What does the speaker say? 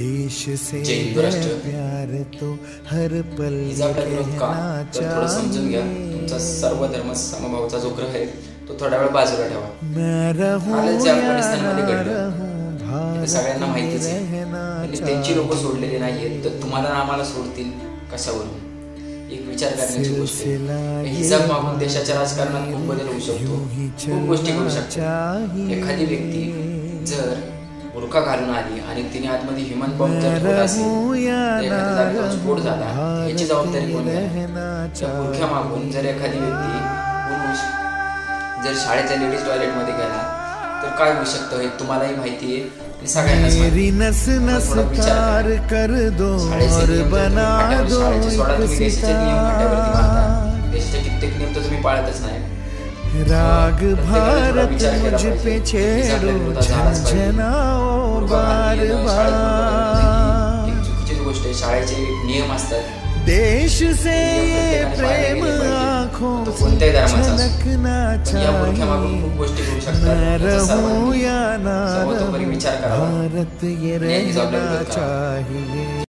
देश से जय हिंद राष्ट्र. प्यार तो हर पल हिचा आपला विरोध का तर थोडं समजून घ्या. तुमचा सर्व धर्म समभावचा जो ग्रह आहे तो थोडा वेळ बाजूला ठेवा. कालच जे अफगाणिस्तानमध्ये घडलं सगळ्यांना माहितीच आहे. आणि त्यांची लोक सोडलेली नाहीयेत तर तुम्हाला आम्हाला सोडतील कशावरून. एक विचार करण्याची गोष्ट आहे. हिजाब मागून देशाच्या राजकारणात खूप बदल होऊ शकतो. खूप गोष्टी घडू शकतात. एखादी व्यक्ती जर बुरखा घालून आली आणि तिने आतमध्ये ह्युमन बॉम्ब जर ठेवला असेल तर एखाद्या जागेवर स्फोट झाला याची जबाबदारी कोण आहे? त्या बुरख्या मागून जर एखादी व्यक्ती पुरुष जर शाळेच्या लेडीज टॉयलेटमध्ये गेला तर काय होऊ शकतं हे तुम्हालाही माहिती आहे. सगळ्यांनाच देशाचे कित्येक नियम तर तुम्ही पाळतच नाही. राग भारत मुझ पे छेड़ो झंझनाओ बार बार. चुकीची गोष्ट आहे. शाळेचे नियम असतात. देश से ये प्रेम आँखों से झलकना चाहिए. न रहूं या ना रहूं भारत ये रहना चाहिए.